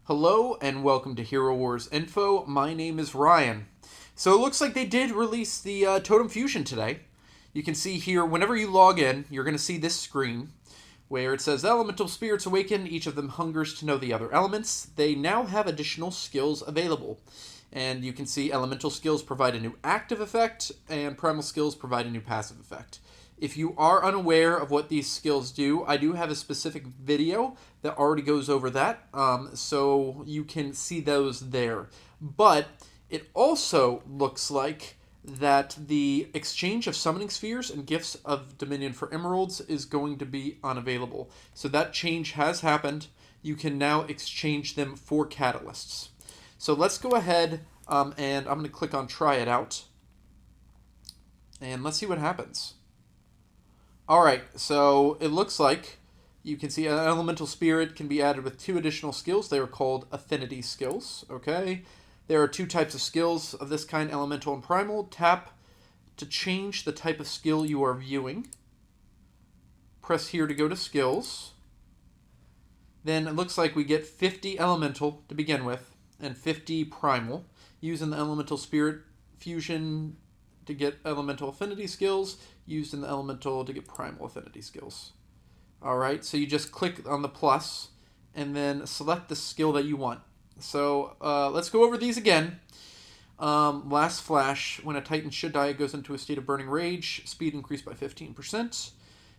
Hello and welcome to Hero Wars Info. My name is Ryan. So it looks like they did release the Totem Fusion today. You can see here, whenever you log in, you're going to see this screen where it says Elemental Spirits Awaken. Each of them hungers to know the other elements. They now have additional skills available. And you can see Elemental skills provide a new active effect, and Primal skills provide a new passive effect. If you are unaware of what these skills do, I do have a specific video that already goes over that, so you can see those there. But it also looks like that the exchange of summoning spheres and gifts of Dominion for emeralds is going to be unavailable. So that change has happened. You can now exchange them for catalysts. So let's go ahead and I'm going to click on try it out. And let's see what happens. Alright, so it looks like you can see an elemental spirit can be added with 2 additional skills. They are called affinity skills. Okay. There are 2 types of skills of this kind, elemental and primal. Tap to change the type of skill you are viewing. Press here to go to skills. Then it looks like we get 50 elemental to begin with and 50 primal. Using the elemental spirit fusion to get elemental affinity skills, used in the elemental to get primal affinity skills. Alright, so you just click on the plus and then select the skill that you want. So let's go over these again. Last flash, when a Titan should die, it goes into a state of burning rage. Speed increased by 15%.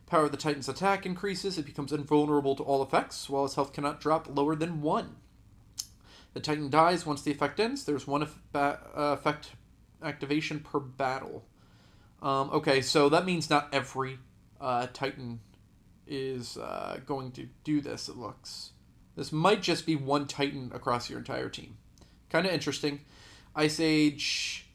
Power of the Titan's attack increases. It becomes invulnerable to all effects, while its health cannot drop lower than 1. The Titan dies once the effect ends. There's 1 effect activation per battle. Okay, so that means not every Titan is going to do this, it looks. This might just be 1 Titan across your entire team. Kind of interesting. Ice Age,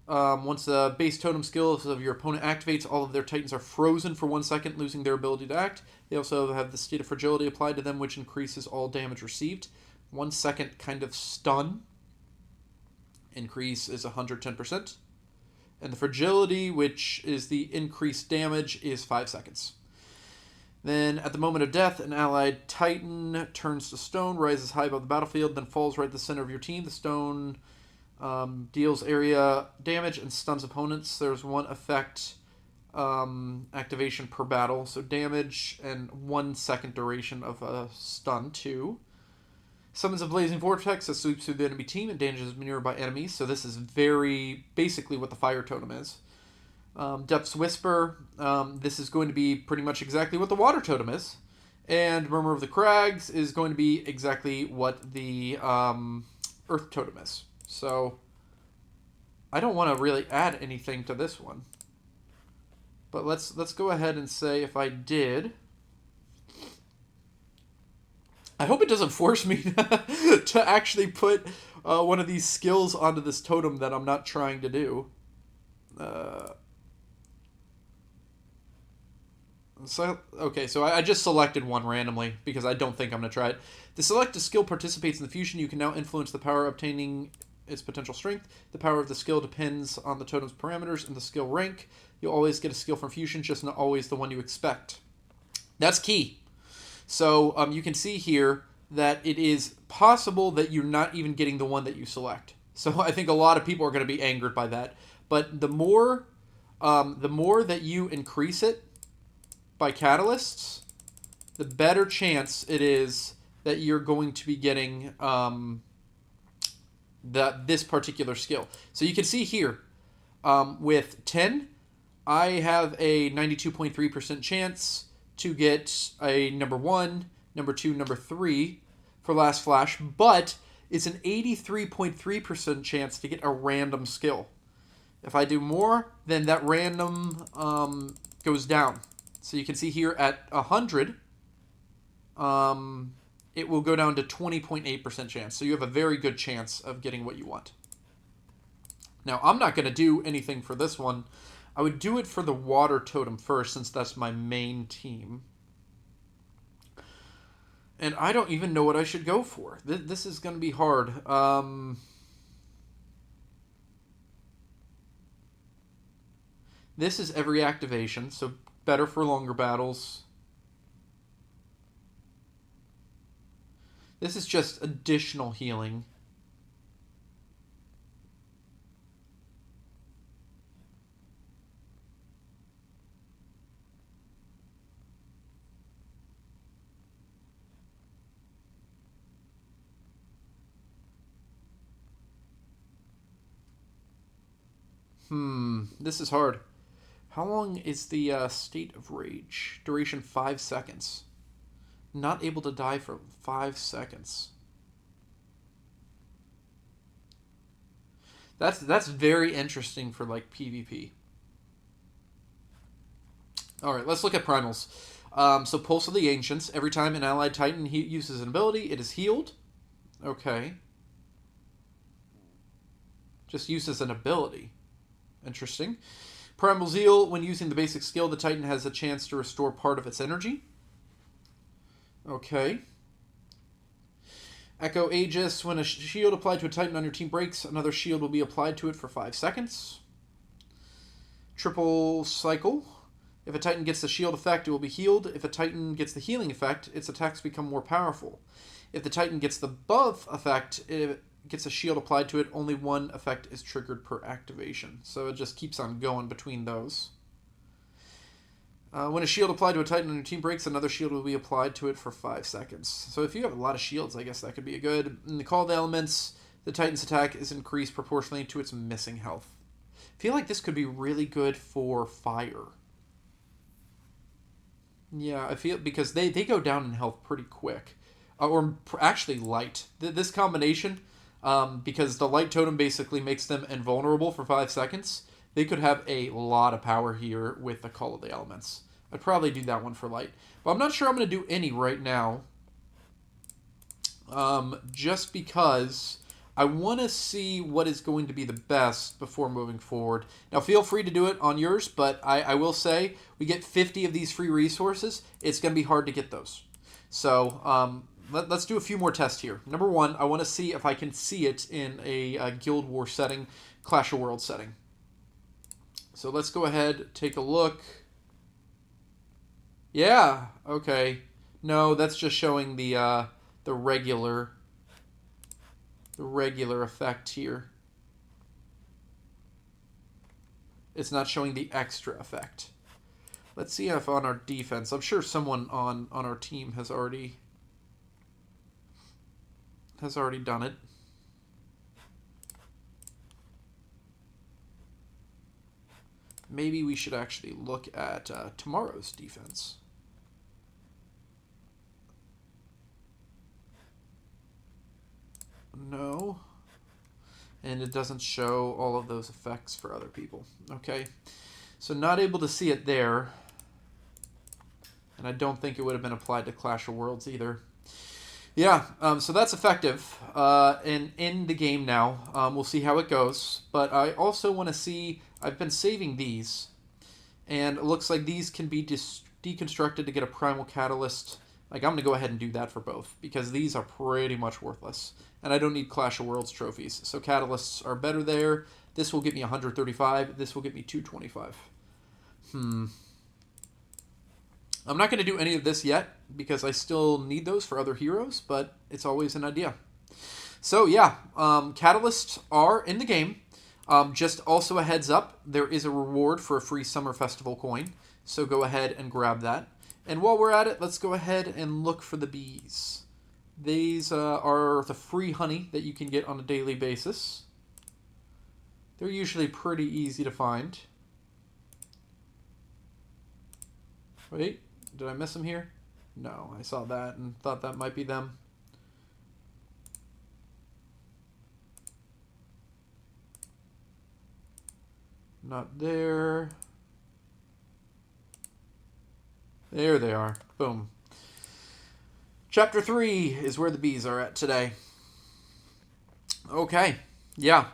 once the base totem skills of your opponent activates, all of their Titans are frozen for 1 second, losing their ability to act. They also have the state of fragility applied to them, which increases all damage received. 1 second kind of stun increase is 110%. And the fragility, which is the increased damage, is 5 seconds. Then, at the moment of death, an allied Titan turns to stone, rises high above the battlefield, then falls right at the center of your team. The stone deals area damage and stuns opponents. There's 1 effect activation per battle, so damage and 1 second duration of a stun, too. Summons a blazing vortex that sweeps through the enemy team and damages nearby enemies. So this is very basically what the fire totem is. Depth's Whisper. This is going to be pretty much exactly what the water totem is. And Murmur of the Crags is going to be exactly what the earth totem is. So I don't want to really add anything to this one. But let's go ahead and say if I did. I hope it doesn't force me to actually put one of these skills onto this totem that I'm not trying to do. So I just selected one randomly because I don't think I'm going to try it. The selected skill participates in the fusion. You can now influence the power obtaining its potential strength. The power of the skill depends on the totem's parameters and the skill rank. You'll always get a skill from fusion, just not always the one you expect. That's key. So you can see here that it is possible that you're not even getting the one that you select. So I think a lot of people are going to be angered by that. But the more that you increase it by catalysts, the better chance it is that you're going to be getting this particular skill. So you can see here with 10, I have a 92.3% chance to get a number 1, number 2, number 3 for last flash, but it's an 83.3% chance to get a random skill. If I do more, then that random goes down. So you can see here at 100, it will go down to 20.8% chance. So you have a very good chance of getting what you want. Now, I'm not going to do anything for this one. I would do it for the water totem first, since that's my main team. And I don't even know what I should go for. This is going to be hard. This is every activation, so better for longer battles. This is just additional healing. This is hard. How long is the state of rage? Duration 5 seconds. Not able to die for 5 seconds. That's very interesting for like PvP. All right, let's look at primals. So Pulse of the Ancients. Every time an allied Titan uses an ability, it is healed. Okay. Just uses an ability. Interesting. Primal Zeal. When using the basic skill, the Titan has a chance to restore part of its energy. Okay. Echo Aegis. When a shield applied to a Titan on your team breaks, another shield will be applied to it for 5 seconds. Triple Cycle. If a Titan gets the shield effect, it will be healed. If a Titan gets the healing effect, its attacks become more powerful. If the Titan gets the buff effect, it gets a shield applied to it. Only one effect is triggered per activation. So it just keeps on going between those. When a shield applied to a Titan on your team breaks, another shield will be applied to it for 5 seconds. So if you have a lot of shields, I guess that could be a good. In the Call of the Elements, the Titan's attack is increased proportionally to its missing health. I feel like this could be really good for fire. Yeah, I feel because they go down in health pretty quick. Or actually light. This combination, because the light totem basically makes them invulnerable for 5 seconds, they could have a lot of power here with the Call of the Elements. I'd probably do that one for light. But I'm not sure I'm going to do any right now. Just because I want to see what is going to be the best before moving forward. Now, feel free to do it on yours, but I will say we get 50 of these free resources. It's going to be hard to get those. So let's do a few more tests here. Number one, I want to see if I can see it in a Guild War setting, Clash of Worlds setting. So let's go ahead, take a look. Yeah, okay. No, that's just showing the regular effect here. It's not showing the extra effect. Let's see if on our defense, I'm sure someone on our team has already done it. Maybe we should actually look at tomorrow's defense. No. And it doesn't show all of those effects for other people. Okay. So not able to see it there. And I don't think it would have been applied to Clash of Worlds either. Yeah, so that's effective. And in the game now, we'll see how it goes. But I also want to see, I've been saving these. And it looks like these can be deconstructed to get a Primal Catalyst. Like, I'm going to go ahead and do that for both, because these are pretty much worthless. And I don't need Clash of Worlds trophies. So Catalysts are better there. This will get me 135. This will get me 225. I'm not going to do any of this yet, because I still need those for other heroes, but it's always an idea. So yeah, Catalysts are in the game. Just also a heads up, there is a reward for a free Summer Festival coin. So go ahead and grab that. And while we're at it, let's go ahead and look for the bees. These are the free honey that you can get on a daily basis. They're usually pretty easy to find. Wait, did I miss them here? No, I saw that and thought that might be them. Not there. There they are. Boom. Chapter 3 is where the bees are at today. Okay. Yeah.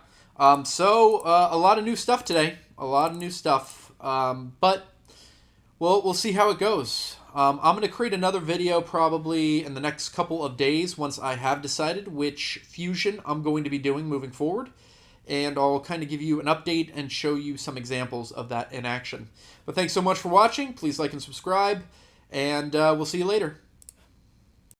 So a lot of new stuff today. A lot of new stuff. But we'll see how it goes. I'm going to create another video probably in the next couple of days once I have decided which fusion I'm going to be doing moving forward. And I'll kind of give you an update and show you some examples of that in action. But thanks so much for watching. Please like and subscribe. And we'll see you later.